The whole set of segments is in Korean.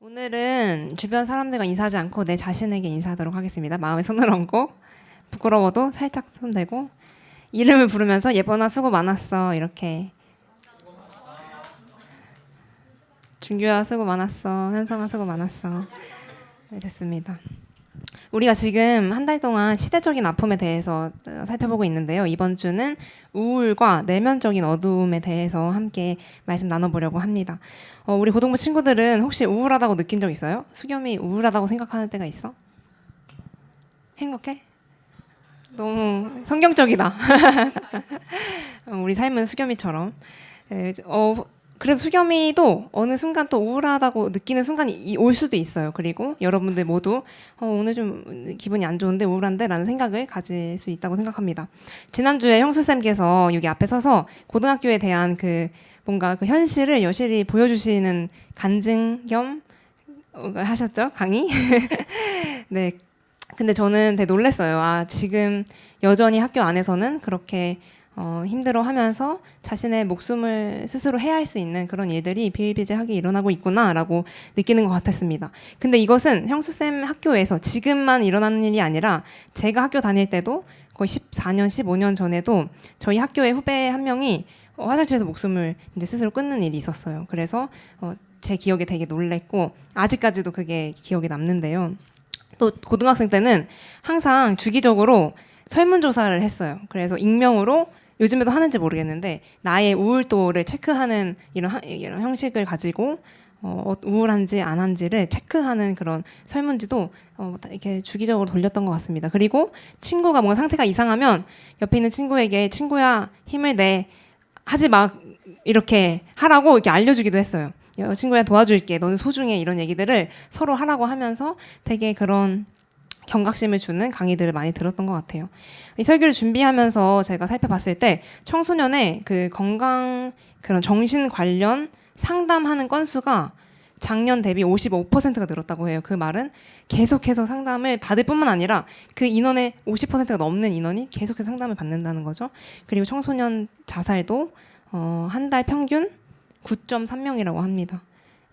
오늘은 주변 사람들과 인사하지 않고 내 자신에게 인사하도록 하겠습니다. 마음에 손을 얹고 부끄러워도 살짝 손대고 이름을 부르면서 예뻐나 수고 많았어 이렇게 준규야 수고 많았어 현성아 수고 많았어. 네, 됐습니다. 우리가 지금 한 달 동안 시대적인 아픔에 대해서 살펴보고 있는데요. 이번 주는 우울과 내면적인 어두움에 대해서 함께 말씀 나눠보려고 합니다. 우리 고등부 친구들은 혹시 우울하다고 느낀 적 있어요? 수겸이 우울하다고 생각하는 때가 있어? 행복해? 너무 성경적이다. 우리 삶은 수겸이처럼. 그래도 수겸이도 어느 순간 또 우울하다고 느끼는 순간이 올 수도 있어요. 그리고 여러분들 모두 오늘 좀 기분이 안 좋은데 우울한데 라는 생각을 가질 수 있다고 생각합니다. 지난주에 형수쌤께서 여기 앞에 서서 고등학교에 대한 그 뭔가 그 현실을 여실히 보여주시는 간증 겸 하셨죠? 강의? 네. 근데 저는 되게 놀랐어요. 지금 여전히 학교 안에서는 그렇게 힘들어하면서 자신의 목숨을 스스로 해할 수 있는 그런 일들이 비일비재하게 일어나고 있구나라고 느끼는 것 같았습니다. 근데 이것은 형수쌤 학교에서 지금만 일어나는 일이 아니라 제가 학교 다닐 때도 거의 14년, 15년 전에도 저희 학교의 후배 한 명이 화장실에서 목숨을 이제 스스로 끊는 일이 있었어요. 그래서 제 기억에 되게 놀랬고 아직까지도 그게 기억에 남는데요. 또 고등학생 때는 항상 주기적으로 설문조사를 했어요. 그래서 익명으로 요즘에도 하는지 모르겠는데 나의 우울도를 체크하는 이런 형식을 가지고 우울한지 안 한지를 체크하는 그런 설문지도 이렇게 주기적으로 돌렸던 것 같습니다. 그리고 친구가 뭔가 상태가 이상하면 옆에 있는 친구에게 친구야 힘을 내 하지 마 이렇게 하라고 이렇게 알려주기도 했어요. 친구야 도와줄게 너는 소중해 이런 얘기들을 서로 하라고 하면서 되게 그런 경각심을 주는 강의들을 많이 들었던 것 같아요. 이 설교를 준비하면서 제가 살펴봤을 때 청소년의 그 건강 그런 정신 관련 상담하는 건수가 작년 대비 55%가 늘었다고 해요. 그 말은 계속해서 상담을 받을 뿐만 아니라 그 인원의 50%가 넘는 인원이 계속해서 상담을 받는다는 거죠. 그리고 청소년 자살도 한 달 평균 9.3명이라고 합니다.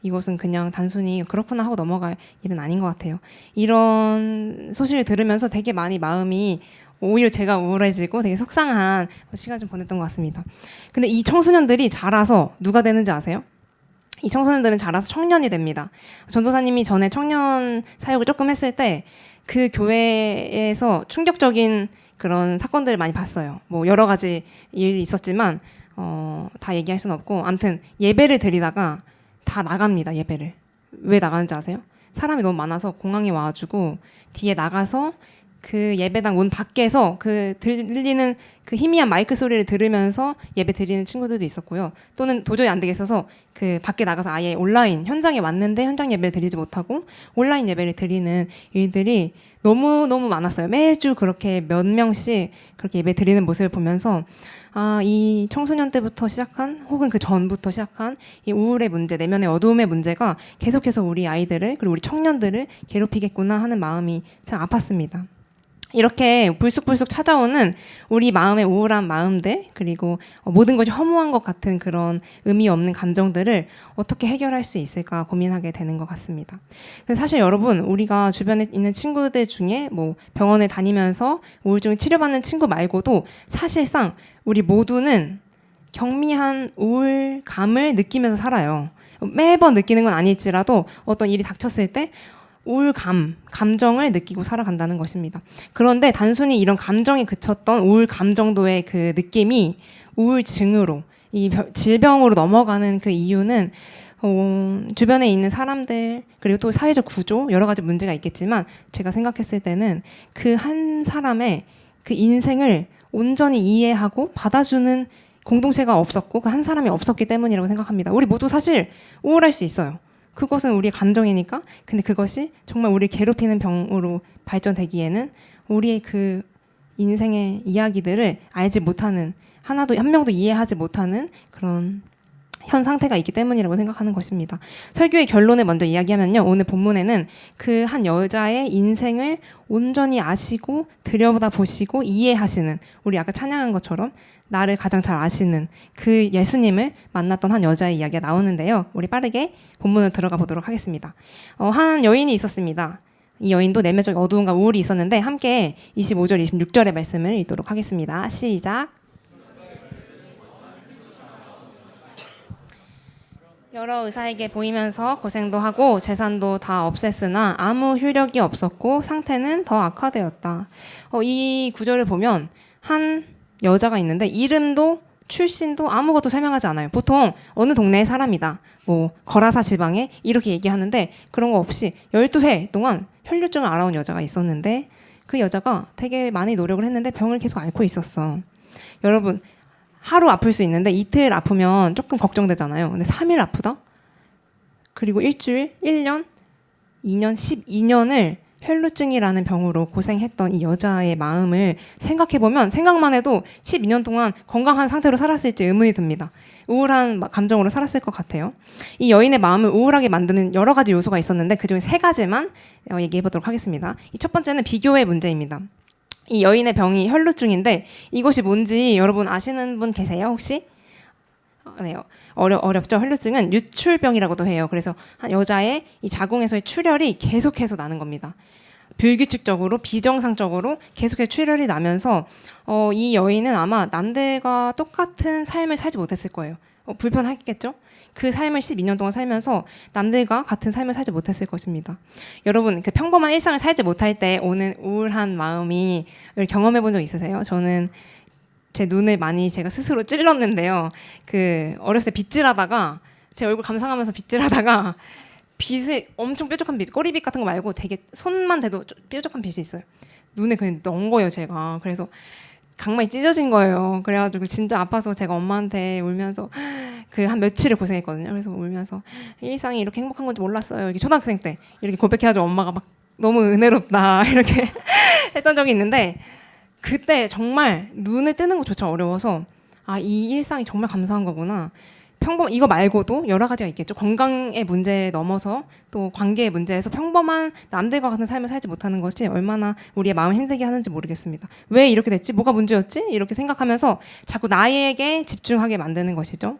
이것은 그냥 단순히 그렇구나 하고 넘어갈 일은 아닌 것 같아요. 이런 소식을 들으면서 되게 많이 마음이 오히려 제가 우울해지고 되게 속상한 시간 좀 보냈던 것 같습니다. 근데 이 청소년들이 자라서 누가 되는지 아세요? 이 청소년들은 자라서 청년이 됩니다. 전도사님이 전에 청년 사역을 조금 했을 때 그 교회에서 충격적인 그런 사건들을 많이 봤어요. 뭐 여러 가지 일이 있었지만 다 얘기할 수는 없고 아무튼 예배를 드리다가 다 나갑니다. 예배를. 왜 나가는지 아세요? 사람이 너무 많아서 공항에 와가지고 뒤에 나가서 그 예배당 문 밖에서 그 들리는 그 희미한 마이크 소리를 들으면서 예배 드리는 친구들도 있었고요. 또는 도저히 안 되겠어서 그 밖에 나가서 아예 온라인 현장에 왔는데 현장 예배를 드리지 못하고 온라인 예배를 드리는 일들이 너무너무 많았어요. 매주 그렇게 몇 명씩 그렇게 예배 드리는 모습을 보면서 이 청소년 때부터 시작한 혹은 그 전부터 시작한 이 우울의 문제, 내면의 어두움의 문제가 계속해서 우리 아이들을 그리고 우리 청년들을 괴롭히겠구나 하는 마음이 참 아팠습니다. 이렇게 불쑥불쑥 찾아오는 우리 마음의 우울한 마음들 그리고 모든 것이 허무한 것 같은 그런 의미 없는 감정들을 어떻게 해결할 수 있을까 고민하게 되는 것 같습니다. 사실 여러분 우리가 주변에 있는 친구들 중에 뭐 병원에 다니면서 우울증을 치료받는 친구 말고도 사실상 우리 모두는 경미한 우울감을 느끼면서 살아요. 매번 느끼는 건 아닐지라도 어떤 일이 닥쳤을 때 감정을 느끼고 살아간다는 것입니다. 그런데 단순히 이런 감정에 그쳤던 우울감 정도의 그 느낌이 우울증으로 이 질병으로 넘어가는 그 이유는 주변에 있는 사람들 그리고 또 사회적 구조 여러 가지 문제가 있겠지만 제가 생각했을 때는 그 한 사람의 그 인생을 온전히 이해하고 받아주는 공동체가 없었고 그 한 사람이 없었기 때문이라고 생각합니다. 우리 모두 사실 우울할 수 있어요. 그것은 우리의 감정이니까. 근데 그것이 정말 우리를 괴롭히는 병으로 발전되기에는 우리의 그 인생의 이야기들을 알지 못하는 한 명도 이해하지 못하는 그런 현 상태가 있기 때문이라고 생각하는 것입니다. 설교의 결론을 먼저 이야기하면요. 오늘 본문에는 그 한 여자의 인생을 온전히 아시고 들여다보시고 이해하시는 우리 아까 찬양한 것처럼 나를 가장 잘 아시는 그 예수님을 만났던 한 여자의 이야기가 나오는데요. 우리 빠르게 본문으로 들어가 보도록 하겠습니다. 한 여인이 있었습니다. 이 여인도 내면적 어두움과 우울이 있었는데 함께 25절, 26절의 말씀을 읽도록 하겠습니다. 시작. 여러 의사에게 보이면서 고생도 하고 재산도 다 없앴으나 아무 효력이 없었고 상태는 더 악화되었다. 이 구절을 보면 한 여자가 있는데 이름도 출신도 아무것도 설명하지 않아요. 보통 어느 동네의 사람이다, 뭐 거라사 지방에 이렇게 얘기하는데 그런 거 없이 12회 동안 혈류증을 앓아온 여자가 있었는데 그 여자가 되게 많이 노력을 했는데 병을 계속 앓고 있었어. 여러분, 하루 아플 수 있는데 이틀 아프면 조금 걱정되잖아요. 근데 3일 아프다? 그리고 일주일, 1년, 2년, 12년을 혈루증이라는 병으로 고생했던 이 여자의 마음을 생각해보면 생각만 해도 12년 동안 건강한 상태로 살았을지 의문이 듭니다. 우울한 감정으로 살았을 것 같아요. 이 여인의 마음을 우울하게 만드는 여러 가지 요소가 있었는데 그중에 3가지만 얘기해보도록 하겠습니다. 이 첫 번째는 비교의 문제입니다. 이 여인의 병이 혈루증인데 이것이 뭔지 여러분 아시는 분 계세요 혹시? 네, 어렵죠. 혈루증은 유출병이라고도 해요. 그래서 한 여자의 이 자궁에서의 출혈이 계속해서 나는 겁니다. 불규칙적으로 비정상적으로 계속해서 출혈이 나면서 이 여인은 아마 남들과 똑같은 삶을 살지 못했을 거예요. 불편했겠죠? 그 삶을 12년 동안 살면서 남들과 같은 삶을 살지 못했을 것입니다. 여러분, 그 평범한 일상을 살지 못할 때 오는 우울한 마음을 경험해 본 적 있으세요? 저는 제 눈을 많이 제가 스스로 찔렀는데요. 그 어렸을 때 빗질하다가 제 얼굴 감상하면서 빗질하다가 빗을 엄청 뾰족한 빗, 꼬리빗 같은 거 말고 되게 손만 대도 뾰족한 빗이 있어요. 눈에 그냥 넣은 거예요, 제가. 그래서 각막이 찢어진 거예요. 그래가지고 진짜 아파서 제가 엄마한테 울면서 그 한 며칠을 고생했거든요. 그래서 울면서 일상이 이렇게 행복한 건지 몰랐어요. 이렇게 초등학생 때 이렇게 고백해가지고 엄마가 막 너무 은혜롭다 이렇게 했던 적이 있는데 그때 정말 눈에 뜨는 것조차 어려워서 이 일상이 정말 감사한 거구나. 이거 말고도 여러 가지가 있겠죠. 건강의 문제 넘어서 또 관계의 문제에서 평범한 남들과 같은 삶을 살지 못하는 것이 얼마나 우리의 마음을 힘들게 하는지 모르겠습니다. 왜 이렇게 됐지? 뭐가 문제였지? 이렇게 생각하면서 자꾸 나에게 집중하게 만드는 것이죠.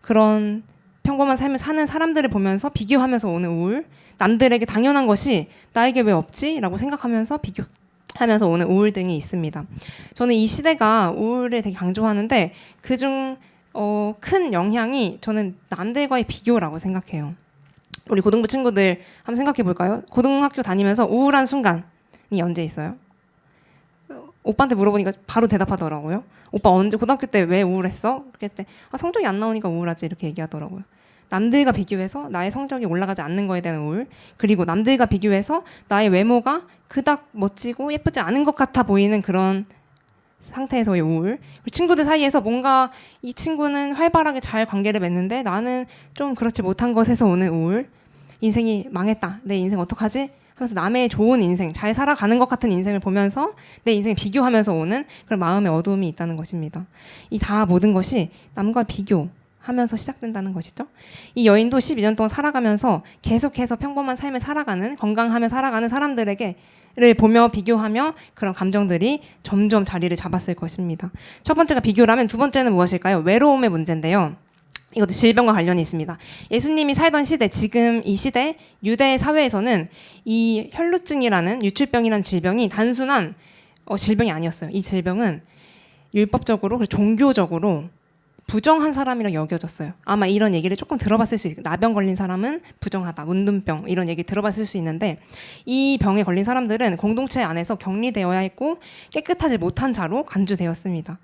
그런 평범한 삶을 사는 사람들을 보면서 비교하면서 오는 우울, 남들에게 당연한 것이 나에게 왜 없지? 라고 생각하면서 비교하면서 오는 우울 등이 있습니다. 저는 이 시대가 우울을 되게 강조하는데 그중 큰 영향이 저는 남들과의 비교라고 생각해요. 우리 고등부 친구들 한번 생각해 볼까요? 고등학교 다니면서 우울한 순간이 언제 있어요? 오빠한테 물어보니까 바로 대답하더라고요. 오빠 언제 고등학교 때 왜 우울했어? 그랬을 때 성적이 안 나오니까 우울하지 이렇게 얘기하더라고요. 남들과 비교해서 나의 성적이 올라가지 않는 거에 대한 우울, 그리고 남들과 비교해서 나의 외모가 그닥 멋지고 예쁘지 않은 것 같아 보이는 그런 상태에서의 우울, 친구들 사이에서 뭔가 이 친구는 활발하게 잘 관계를 맺는데 나는 좀 그렇지 못한 것에서 오는 우울, 인생이 망했다, 내 인생 어떡하지? 하면서 남의 좋은 인생, 잘 살아가는 것 같은 인생을 보면서 내 인생을 비교하면서 오는 그런 마음의 어두움이 있다는 것입니다. 이 다 모든 것이 남과 비교하면서 시작된다는 것이죠. 이 여인도 12년 동안 살아가면서 계속해서 평범한 삶을 살아가는, 건강하며 살아가는 사람들에게 를 보며 비교하며 그런 감정들이 점점 자리를 잡았을 것입니다. 첫 번째가 비교라면 두 번째는 무엇일까요? 외로움의 문제인데요. 이것도 질병과 관련이 있습니다. 예수님이 살던 시대, 지금 이 시대 유대 사회에서는 이 혈루증이라는 유출병이라는 질병이 단순한 질병이 아니었어요. 이 질병은 율법적으로 그리고 종교적으로 부정한 사람이라 여겨졌어요. 아마 이런 얘기를 조금 들어봤을 수 있어요. 나병 걸린 사람은 부정하다, 문둥병 이런 얘기 들어봤을 수 있는데 이 병에 걸린 사람들은 공동체 안에서 격리되어야 했고 깨끗하지 못한 자로 간주되었습니다.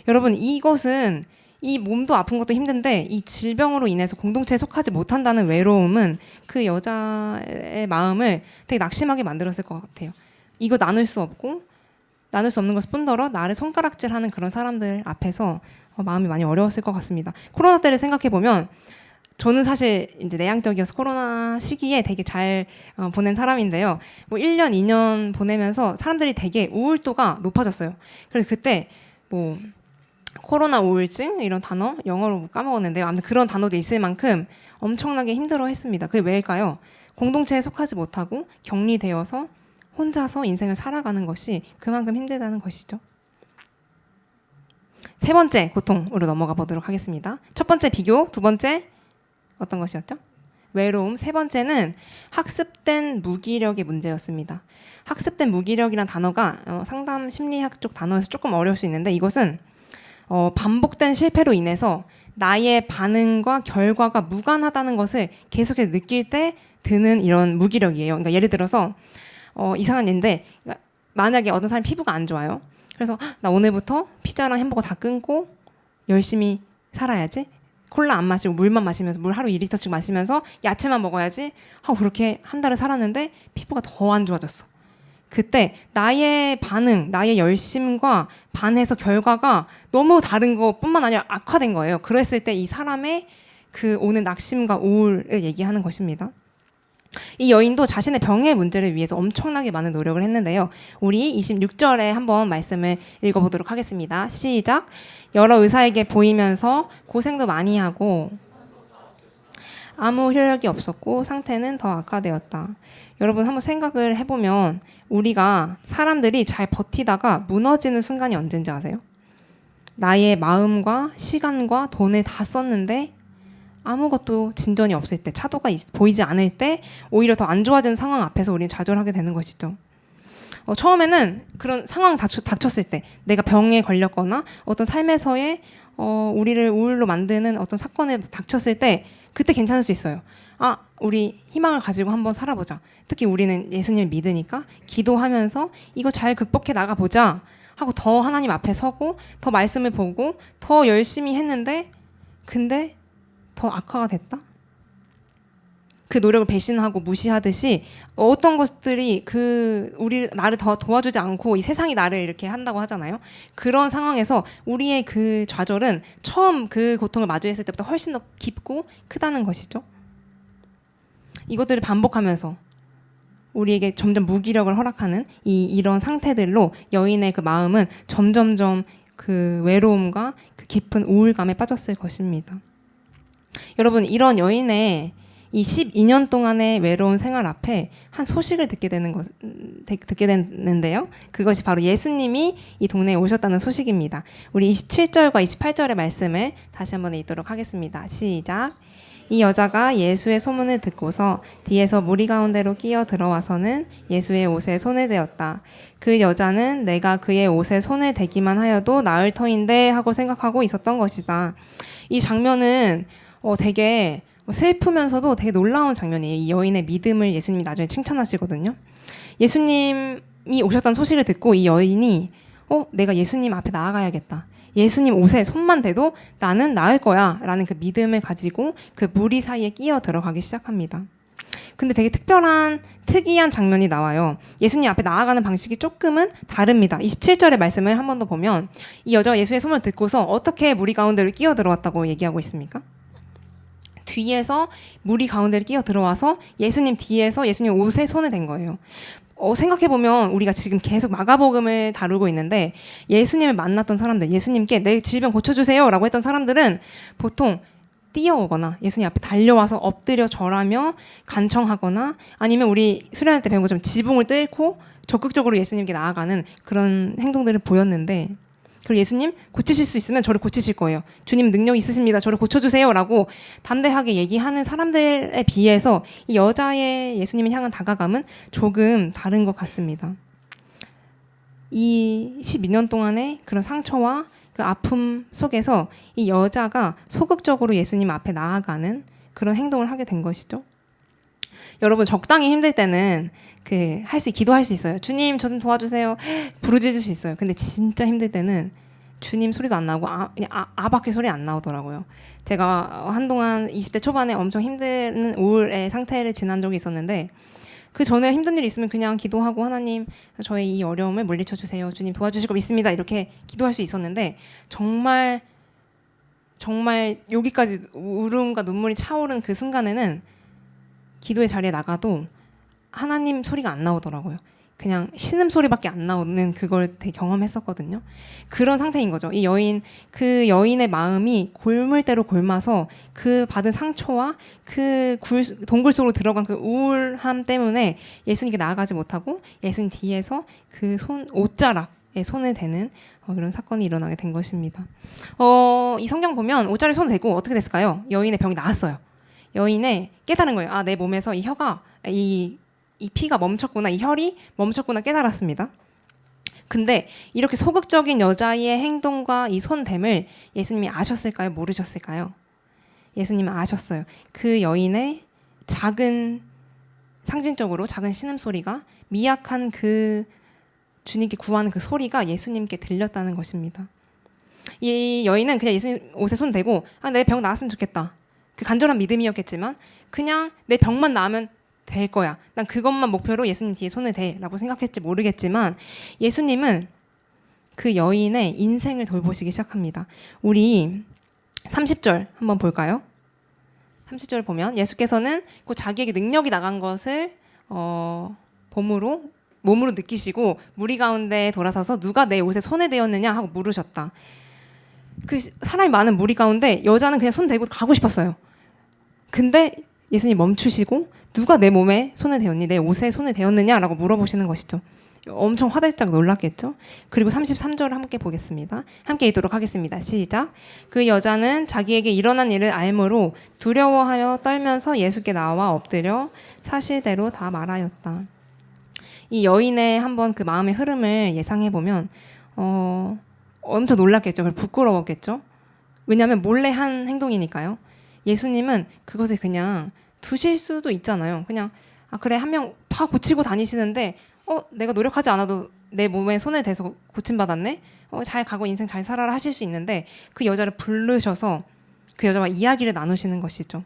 여러분, 이것은 이 몸도 아픈 것도 힘든데 이 질병으로 인해서 공동체에 속하지 못한다는 외로움은 그 여자의 마음을 되게 낙심하게 만들었을 것 같아요. 이거 나눌 수 없고 나눌 수 없는 것을 뿐더러 나를 손가락질하는 그런 사람들 앞에서 마음이 많이 어려웠을 것 같습니다. 코로나 때를 생각해 보면 저는 사실 이제 내향적이어서 코로나 시기에 되게 잘 보낸 사람인데요. 뭐 1년, 2년 보내면서 사람들이 되게 우울도가 높아졌어요. 그래서 그때 뭐 코로나 우울증 이런 단어 영어로 까먹었는데요. 아무튼 그런 단어도 있을 만큼 엄청나게 힘들어했습니다. 그게 왜일까요? 공동체에 속하지 못하고 격리되어서 혼자서 인생을 살아가는 것이 그만큼 힘들다는 것이죠. 세 번째 고통으로 넘어가 보도록 하겠습니다. 첫 번째 비교, 두 번째 어떤 것이었죠? 외로움. 세 번째는 학습된 무기력의 문제였습니다. 학습된 무기력이란 단어가 상담 심리학 쪽 단어에서 조금 어려울 수 있는데 이것은 반복된 실패로 인해서 나의 반응과 결과가 무관하다는 것을 계속해서 느낄 때 드는 이런 무기력이에요. 그러니까 예를 들어서 이상한 예인데 그러니까 만약에 어떤 사람이 피부가 안 좋아요. 그래서 나 오늘부터 피자랑 햄버거 다 끊고 열심히 살아야지. 콜라 안 마시고 물만 마시면서 물 하루 2리터씩 마시면서 야채만 먹어야지 하고 그렇게 한 달을 살았는데 피부가 더 안 좋아졌어. 그때 나의 반응, 나의 열심과 반해서 결과가 너무 다른 것뿐만 아니라 악화된 거예요. 그랬을 때 이 사람의 그 오는 낙심과 우울을 얘기하는 것입니다. 이 여인도 자신의 병의 문제를 위해서 엄청나게 많은 노력을 했는데요. 우리 26절에 한번 말씀을 읽어보도록 하겠습니다. 시작. 여러 의사에게 보이면서 고생도 많이 하고 아무 효력이 없었고 상태는 더 악화되었다. 여러분 한번 생각을 해보면 우리가 사람들이 잘 버티다가 무너지는 순간이 언제인지 아세요? 나의 마음과 시간과 돈을 다 썼는데 아무것도 진전이 없을 때, 차도가 보이지 않을 때 오히려 더 안 좋아지는 상황 앞에서 우리는 좌절하게 되는 것이죠. 처음에는 그런 상황 닥쳤을 때 내가 병에 걸렸거나 어떤 삶에서의 우리를 우울로 만드는 어떤 사건에 닥쳤을 때 그때 괜찮을 수 있어요. 아, 우리 희망을 가지고 한번 살아보자. 특히 우리는 예수님을 믿으니까 기도하면서 이거 잘 극복해 나가보자 하고 더 하나님 앞에 서고 더 말씀을 보고 더 열심히 했는데 근데 더 악화가 됐다? 그 노력을 배신하고 무시하듯이 어떤 것들이 나를 더 도와주지 않고 이 세상이 나를 이렇게 한다고 하잖아요. 그런 상황에서 우리의 그 좌절은 처음 그 고통을 마주했을 때보다 훨씬 더 깊고 크다는 것이죠. 이것들을 반복하면서 우리에게 점점 무기력을 허락하는 이런 상태들로 여인의 그 마음은 점점점 그 외로움과 그 깊은 우울감에 빠졌을 것입니다. 여러분 이런 여인의 이 12년 동안의 외로운 생활 앞에 한 소식을 듣게 되는데요. 그것이 바로 예수님이 이 동네에 오셨다는 소식입니다. 우리 27절과 28절의 말씀을 다시 한번 읽도록 하겠습니다. 시작. 이 여자가 예수의 소문을 듣고서 뒤에서 무리 가운데로 끼어 들어와서는 예수의 옷에 손을 대었다. 그 여자는 내가 그의 옷에 손을 대기만 하여도 나을 터인데 하고 생각하고 있었던 것이다. 이 장면은 되게 슬프면서도 되게 놀라운 장면이에요. 이 여인의 믿음을 예수님이 나중에 칭찬하시거든요. 예수님이 오셨다는 소식을 듣고 이 여인이 내가 예수님 앞에 나아가야겠다. 예수님 옷에 손만 대도 나는 나을 거야 라는 그 믿음을 가지고 그 무리 사이에 끼어 들어가기 시작합니다. 근데 되게 특이한 장면이 나와요. 예수님 앞에 나아가는 방식이 조금은 다릅니다. 27절의 말씀을 한 번 더 보면 이 여자가 예수의 손을 듣고서 어떻게 무리 가운데로 끼어 들어왔다고 얘기하고 있습니까? 뒤에서 무리 가운데를 끼어 들어와서 예수님 뒤에서 예수님 옷에 손을 댄 거예요. 생각해보면 우리가 지금 계속 마가복음을 다루고 있는데 예수님을 만났던 사람들, 예수님께 내 질병 고쳐주세요 라고 했던 사람들은 보통 뛰어오거나 예수님 앞에 달려와서 엎드려 절하며 간청하거나 아니면 우리 수련회 때 배운 것처럼 지붕을 뚫고 적극적으로 예수님께 나아가는 그런 행동들을 보였는데 그리고 예수님 고치실 수 있으면 저를 고치실 거예요. 주님 능력 있으십니다. 저를 고쳐주세요 라고 담대하게 얘기하는 사람들에 비해서 이 여자의 예수님을 향한 다가감은 조금 다른 것 같습니다. 이 12년 동안의 그런 상처와 그 아픔 속에서 이 여자가 소극적으로 예수님 앞에 나아가는 그런 행동을 하게 된 것이죠. 여러분 적당히 힘들 때는 기도할 수 있어요. 주님 저 좀 도와주세요. 부르짖을 수 있어요. 근데 진짜 힘들 때는 주님 소리도 안 나오고 그냥 아밖에 소리 안 나오더라고요. 제가 한동안 20대 초반에 엄청 힘든 우울의 상태를 지난 적이 있었는데 그 전에 힘든 일이 있으면 그냥 기도하고 하나님 저의 이 어려움을 물리쳐 주세요. 주님 도와주실 거 믿습니다. 이렇게 기도할 수 있었는데 정말 여기까지 울음과 눈물이 차오른 그 순간에는 기도의 자리에 나가도 하나님 소리가 안 나오더라고요. 그냥 신음소리밖에 안 나오는 그걸 되게 경험했었거든요. 그런 상태인 거죠. 그 여인의 마음이 골물대로 골마서 그 받은 상처와 그 동굴 속으로 들어간 그 우울함 때문에 예수님께 나아가지 못하고 예수님 뒤에서 그 옷자락 손을 대는 그런 사건이 일어나게 된 것입니다. 이 성경 보면 옷자리에 손을 대고 어떻게 됐을까요? 여인의 병이 나았어요. 여인의 깨달은 거예요. 아, 내 몸에서 이 혀가 이 피가 멈췄구나, 이 혈이 멈췄구나 깨달았습니다. 근데 이렇게 소극적인 여자의 행동과 이 손댐을 예수님이 아셨을까요? 모르셨을까요? 예수님은 아셨어요. 그 여인의 작은, 상징적으로 작은 신음소리가, 미약한 그 주님께 구하는 그 소리가 예수님께 들렸다는 것입니다. 이 여인은 그냥 예수님 옷에 손 대고 내 병 나았으면 좋겠다, 그 간절한 믿음이었겠지만 그냥 내 병만 나으면 될 거야, 난 그것만 목표로 예수님 뒤에 손을 대라고 생각했지 모르겠지만, 예수님은 그 여인의 인생을 돌보시기 시작합니다. 우리 30절 한번 볼까요? 30절 보면 예수께서는 그 자기에게 능력이 나간 것을 몸으로 느끼시고 무리 가운데 돌아서서 누가 내 옷에 손을 대었느냐 하고 물으셨다. 그 사람이 많은 무리 가운데 여자는 그냥 손 대고 가고 싶었어요. 근데 예수님 멈추시고 누가 내 몸에 손을 대었니? 내 옷에 손을 대었느냐라고 물어보시는 것이죠. 엄청 화들짝 놀랐겠죠. 그리고 33절을 함께 보겠습니다. 함께 읽도록 하겠습니다. 시작. 그 여자는 자기에게 일어난 일을 알므로 두려워하여 떨면서 예수께 나와 엎드려 사실대로 다 말하였다. 이 여인의 한번 그 마음의 흐름을 예상해 보면 엄청 놀랐겠죠. 부끄러웠겠죠. 왜냐하면 몰래 한 행동이니까요. 예수님은 그것을 그냥 두실 수도 있잖아요. 그냥 그래, 한 명 다 고치고 다니시는데 내가 노력하지 않아도 내 몸에 손을 대서 고침받았네? 잘 가고 인생 잘 살아라 하실 수 있는데, 그 여자를 부르셔서 그 여자와 이야기를 나누시는 것이죠.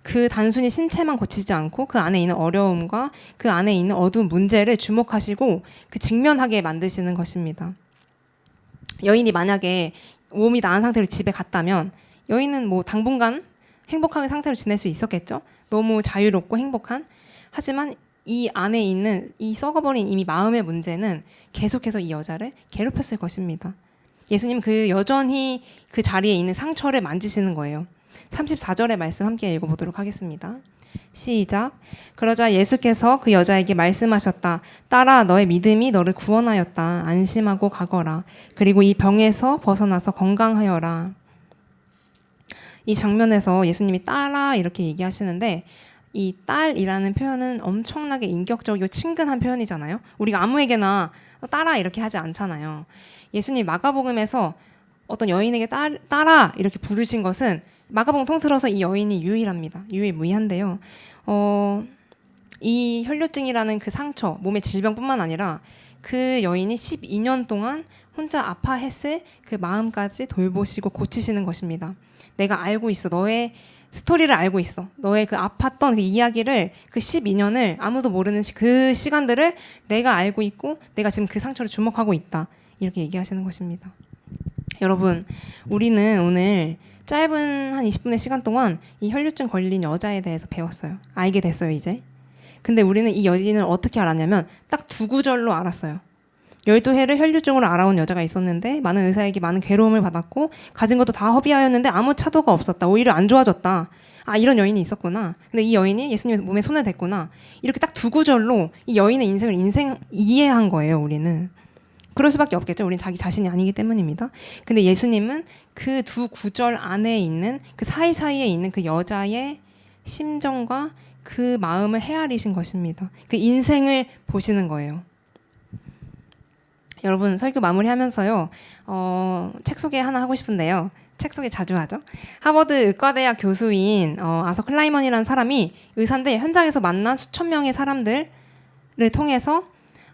그 단순히 신체만 고치지 않고 그 안에 있는 어려움과 그 안에 있는 어두운 문제를 주목하시고 그 직면하게 만드시는 것입니다. 여인이 만약에 몸이 나은 상태로 집에 갔다면 여인은 뭐 당분간 행복하게 상태로 지낼 수 있었겠죠. 너무 자유롭고 행복한. 하지만 이 안에 있는 이 썩어버린 이미 마음의 문제는 계속해서 이 여자를 괴롭혔을 것입니다. 예수님 여전히 그 자리에 있는 상처를 만지시는 거예요. 34절의 말씀 함께 읽어보도록 하겠습니다. 시작. 그러자 예수께서 그 여자에게 말씀하셨다. 딸아, 너의 믿음이 너를 구원하였다. 안심하고 가거라. 그리고 이 병에서 벗어나서 건강하여라. 이 장면에서 예수님이 딸아 이렇게 얘기하시는데, 이 딸이라는 표현은 엄청나게 인격적이고 친근한 표현이잖아요. 우리가 아무에게나 딸아 이렇게 하지 않잖아요. 예수님 마가복음에서 어떤 여인에게 딸아 이렇게 부르신 것은 마가복음 통틀어서 이 여인이 유일합니다. 유일무이한데요. 이 혈류증이라는 그 상처, 몸의 질병뿐만 아니라 그 여인이 12년 동안 혼자 아파했을 그 마음까지 돌보시고 고치시는 것입니다. 내가 알고 있어. 너의 스토리를 알고 있어. 너의 그 아팠던 그 이야기를, 그 12년을 아무도 모르는 그 시간들을 내가 알고 있고 내가 지금 그 상처를 주목하고 있다. 이렇게 얘기하시는 것입니다. 여러분, 우리는 오늘 짧은 한 20분의 시간 동안 이 혈류증 걸린 여자에 대해서 배웠어요. 알게 됐어요, 이제. 근데 우리는 이 여인을 어떻게 알았냐면 딱 두 구절로 알았어요. 12해를 혈류증으로 알아온 여자가 있었는데 많은 의사에게 많은 괴로움을 받았고 가진 것도 다 허비하였는데 아무 차도가 없었다. 오히려 안 좋아졌다. 이런 여인이 있었구나. 근데 이 여인이 예수님의 몸에 손을 댔구나. 이렇게 딱 두 구절로 이 여인의 인생 이해한 거예요, 우리는. 그럴 수밖에 없겠죠. 우린 자기 자신이 아니기 때문입니다. 근데 예수님은 그 두 구절 안에 있는 그 사이사이에 있는 그 여자의 심정과 그 마음을 헤아리신 것입니다. 그 인생을 보시는 거예요. 여러분, 설교 마무리하면서요. 책 소개 하나 하고 싶은데요. 책 소개 자주 하죠. 하버드 의과대학 교수인 아서 클라이먼이라는 사람이 의사인데 현장에서 만난 수천 명의 사람들을 통해서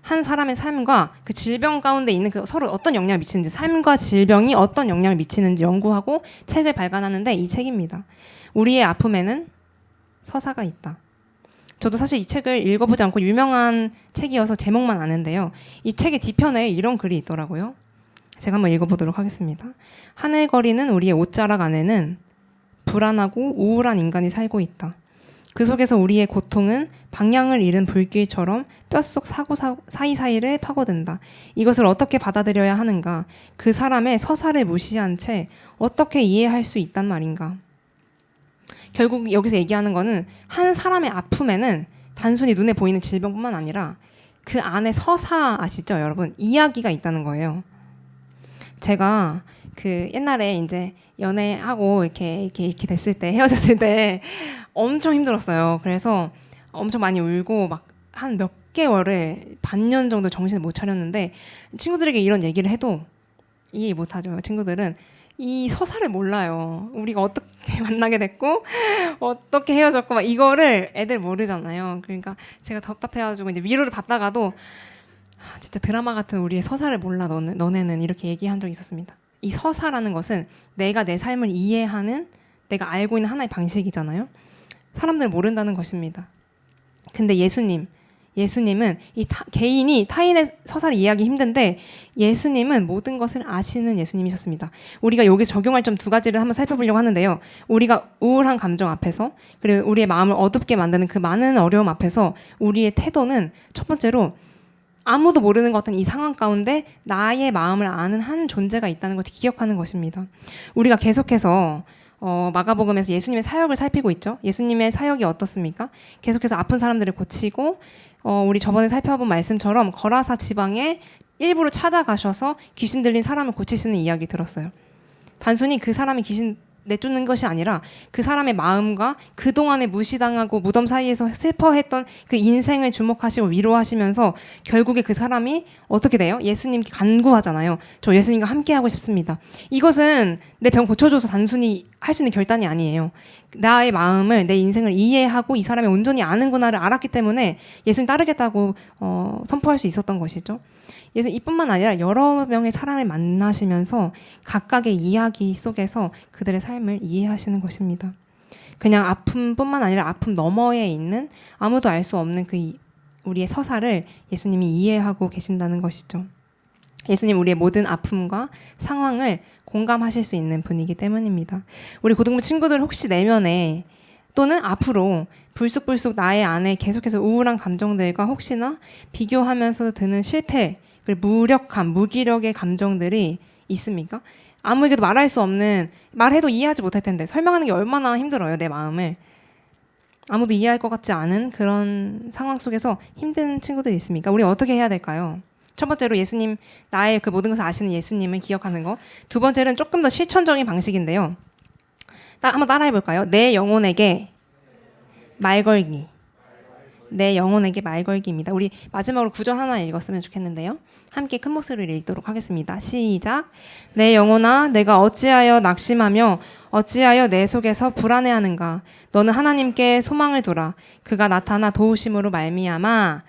한 사람의 삶과 그 질병 가운데 있는 그 서로 어떤 영향을 미치는지, 삶과 질병이 어떤 영향을 미치는지 연구하고 책을 발간하는데 이 책입니다. 우리의 아픔에는 서사가 있다. 저도 사실 이 책을 읽어보지 않고 유명한 책이어서 제목만 아는데요. 이 책의 뒤편에 이런 글이 있더라고요. 제가 한번 읽어보도록 하겠습니다. 하늘거리는 우리의 옷자락 안에는 불안하고 우울한 인간이 살고 있다. 그 속에서 우리의 고통은 방향을 잃은 불길처럼 뼛속 사이사이를 파고든다. 이것을 어떻게 받아들여야 하는가? 그 사람의 서사를 무시한 채 어떻게 이해할 수 있단 말인가? 결국 여기서 얘기하는 거는 한 사람의 아픔에는 단순히 눈에 보이는 질병뿐만 아니라 그 안에 서사 아시죠, 여러분? 이야기가 있다는 거예요. 제가 그 옛날에 이제 연애하고 이렇게 됐을 때, 헤어졌을 때 엄청 힘들었어요. 그래서 엄청 많이 울고 막 한 몇 개월을 반년 정도 정신을 못 차렸는데, 친구들에게 이런 얘기를 해도 이해 못 하죠. 친구들은 이 서사를 몰라요. 우리가 어떻게 만나게 됐고 어떻게 헤어졌고 막 이거를 애들 모르잖아요. 그러니까 제가 답답해가지고 이제 위로를 받다가도 진짜 드라마 같은 우리의 서사를 몰라 너네는 이렇게 얘기한 적이 있었습니다. 이 서사라는 것은 내가 내 삶을 이해하는, 내가 알고 있는 하나의 방식이잖아요. 사람들은 모른다는 것입니다. 근데 예수님은 개인이 타인의 서사를 이해하기 힘든데 예수님은 모든 것을 아시는 예수님이셨습니다. 우리가 여기 적용할 점 두 가지를 한번 살펴보려고 하는데요. 우리가 우울한 감정 앞에서, 그리고 우리의 마음을 어둡게 만드는 그 많은 어려움 앞에서 우리의 태도는 첫 번째로 아무도 모르는 것 같은 이 상황 가운데 나의 마음을 아는 한 존재가 있다는 것을 기억하는 것입니다. 우리가 계속해서 마가복음에서 예수님의 사역을 살피고 있죠. 예수님의 사역이 어떻습니까? 계속해서 아픈 사람들을 고치고, 우리 저번에 살펴본 말씀처럼 거라사 지방에 일부러 찾아가셔서 귀신 들린 사람을 고치시는 이야기 들었어요. 단순히 그 사람이 귀신 내쫓는 것이 아니라 그 사람의 마음과 그동안에 무시당하고 무덤 사이에서 슬퍼했던 그 인생을 주목하시고 위로하시면서 결국에 그 사람이 어떻게 돼요? 예수님께 간구하잖아요. 저 예수님과 함께하고 싶습니다. 이것은 내 병 고쳐줘서 단순히 할 수 있는 결단이 아니에요. 나의 마음을, 내 인생을 이해하고 이 사람이 온전히 아는구나를 알았기 때문에 예수님 따르겠다고 선포할 수 있었던 것이죠. 예수님 이뿐만 아니라 여러 명의 사람을 만나시면서 각각의 이야기 속에서 그들의 삶을 이해하시는 것입니다. 그냥 아픔뿐만 아니라 아픔 너머에 있는 아무도 알 수 없는 그 우리의 서사를 예수님이 이해하고 계신다는 것이죠. 예수님 우리의 모든 아픔과 상황을 공감하실 수 있는 분이기 때문입니다. 우리 고등부 친구들 혹시 내면에 또는 앞으로 불쑥불쑥 나의 안에 계속해서 우울한 감정들과 혹시나 비교하면서 드는 실패, 그리고 무력함, 무기력의 감정들이 있습니까? 아무에게도 말할 수 없는, 말해도 이해하지 못할 텐데 설명하는 게 얼마나 힘들어요, 내 마음을. 아무도 이해할 것 같지 않은 그런 상황 속에서 힘든 친구들이 있습니까? 우리 어떻게 해야 될까요? 첫 번째로 예수님, 나의 그 모든 것을 아시는 예수님을 기억하는 거. 두 번째는 조금 더 실천적인 방식인데요. 한번 따라해 볼까요? 내 영혼에게 말 걸기. 내 영혼에게 말 걸기입니다. 우리 마지막으로 구절 하나 읽었으면 좋겠는데요. 함께 큰 목소리로 읽도록 하겠습니다. 시작. 내 영혼아, 내가 어찌하여 낙심하며 어찌하여 내 속에서 불안해하는가. 너는 하나님께 소망을 두라. 그가 나타나 도우심으로 말미암아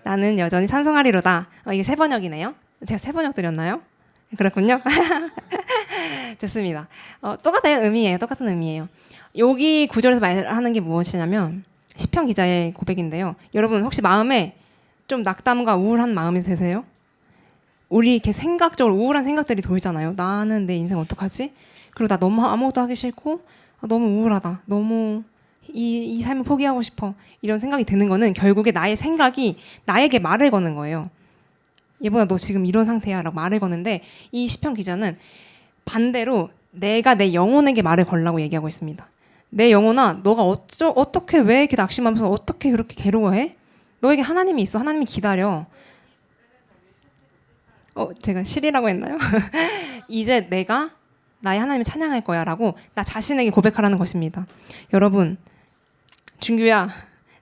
나는 여전히 찬송하리로다. 이게 세 번역이네요. 제가 세 번역 드렸나요? 그렇군요. 좋습니다. 똑같은 의미예요. 여기 구절에서 말하는 게 무엇이냐면 시편 기자의 고백인데요. 여러분 혹시 마음에 좀 낙담과 우울한 마음이 드세요? 우리 이렇게 생각적으로 우울한 생각들이 돌잖아요. 나는 내 인생 어떡하지? 그리고 나 너무 아무것도 하기 싫고 너무 우울하다. 너무 이 삶을 포기하고 싶어. 이런 생각이 드는 거는 결국에 나의 생각이 나에게 말을 거는 거예요. 얘보다 너 지금 이런 상태야 라고 말을 거는데 이 시편 기자는 반대로 내가 내 영혼에게 말을 걸라고 얘기하고 있습니다. 내 영혼아, 너가 어떻게 왜 이렇게 낙심하면서 어떻게 그렇게 괴로워해? 너에게 하나님이 있어. 하나님이 기다려. 제가 실이라고 했나요? 이제 내가 나의 하나님을 찬양할 거야 라고 나 자신에게 고백하라는 것입니다. 여러분, 준규야,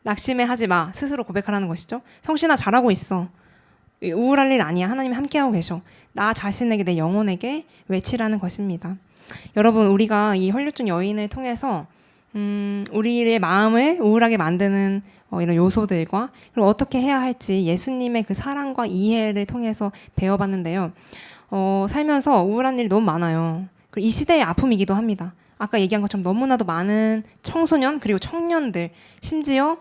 낙심해 하지 마. 스스로 고백하라는 것이죠. 성신아, 잘하고 있어. 우울할 일 아니야. 하나님이 함께하고 계셔. 나 자신에게, 내 영혼에게 외치라는 것입니다. 여러분, 우리가 이 헐류증 여인을 통해서 우리의 마음을 우울하게 만드는 이런 요소들과 그리고 어떻게 해야 할지 예수님의 그 사랑과 이해를 통해서 배워봤는데요. 살면서 우울한 일이 너무 많아요. 그리고 이 시대의 아픔이기도 합니다. 아까 얘기한 것처럼 너무나도 많은 청소년 그리고 청년들, 심지어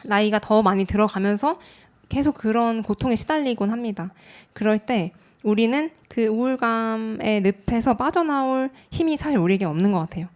나이가 더 많이 들어가면서 계속 그런 고통에 시달리곤 합니다. 그럴 때 우리는 그 우울감의 늪에서 빠져나올 힘이 사실 우리에게 없는 것 같아요.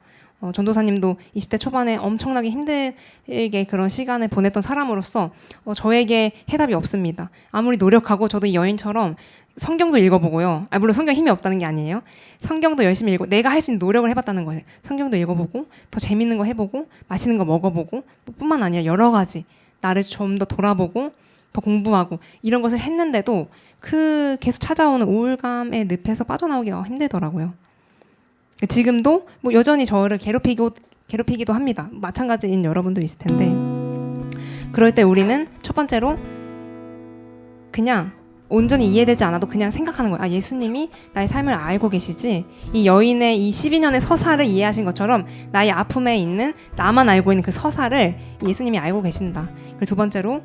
전도사님도 20대 초반에 엄청나게 힘들게 그런 시간을 보냈던 사람으로서 저에게 해답이 없습니다. 아무리 노력하고 저도 이 여인처럼 성경도 읽어보고요. 물론 성경 힘이 없다는 게 아니에요. 성경도 열심히 읽고 내가 할 수 있는 노력을 해봤다는 거예요. 성경도 읽어보고 더 재밌는 거 해보고 맛있는 거 먹어보고 뿐만 아니라 여러 가지 나를 좀 더 돌아보고 더 공부하고 이런 것을 했는데도 그 계속 찾아오는 우울감의 늪에서 빠져나오기가 힘들더라고요. 지금도 뭐 여전히 저를 괴롭히기도 합니다. 마찬가지인 여러분도 있을 텐데, 그럴 때 우리는 첫 번째로 그냥 온전히 이해되지 않아도 그냥 생각하는 거예요. 아, 예수님이 나의 삶을 알고 계시지. 이 여인의 이 12년의 서사를 이해하신 것처럼 나의 아픔에 있는, 나만 알고 있는 그 서사를 예수님이 알고 계신다. 그리고 두 번째로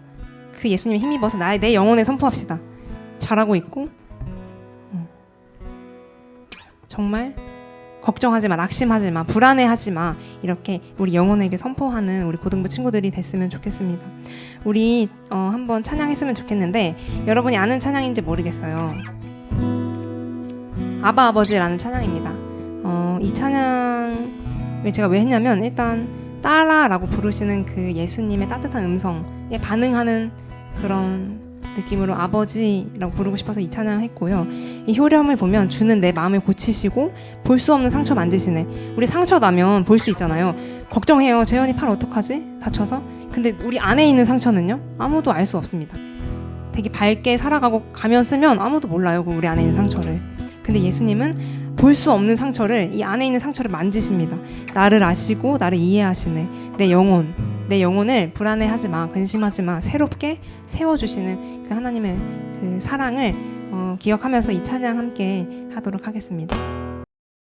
그 예수님의 힘입어서 내 영혼에 선포합시다. 잘하고 있고 정말 걱정하지 마, 낙심하지 마, 불안해하지 마, 이렇게 우리 영혼에게 선포하는 우리 고등부 친구들이 됐으면 좋겠습니다. 우리 한번 찬양했으면 좋겠는데, 여러분이 아는 찬양인지 모르겠어요. 아바 아버지라는 찬양입니다. 이 찬양을 제가 왜 했냐면, 일단 딸아라고 부르시는 그 예수님의 따뜻한 음성에 반응하는 그런 느낌으로 아버지라고 부르고 싶어서 이 찬양을 했고요. 이 효렴을 보면 주는 내 마음을 고치시고 볼 수 없는 상처 만드시네. 우리 상처 나면 볼 수 있잖아요. 걱정해요. 재현이 팔 어떡하지? 다쳐서? 근데 우리 안에 있는 상처는요? 아무도 알 수 없습니다. 되게 밝게 살아가고 가면 쓰면 아무도 몰라요. 우리 안에 있는 상처를. 근데 예수님은 볼 수 없는 상처를, 이 안에 있는 상처를 만지십니다. 나를 아시고 나를 이해하시네. 내 영혼을 불안해하지 마, 근심하지 마, 새롭게 세워주시는 그 하나님의 그 사랑을 기억하면서 이 찬양 함께 하도록 하겠습니다.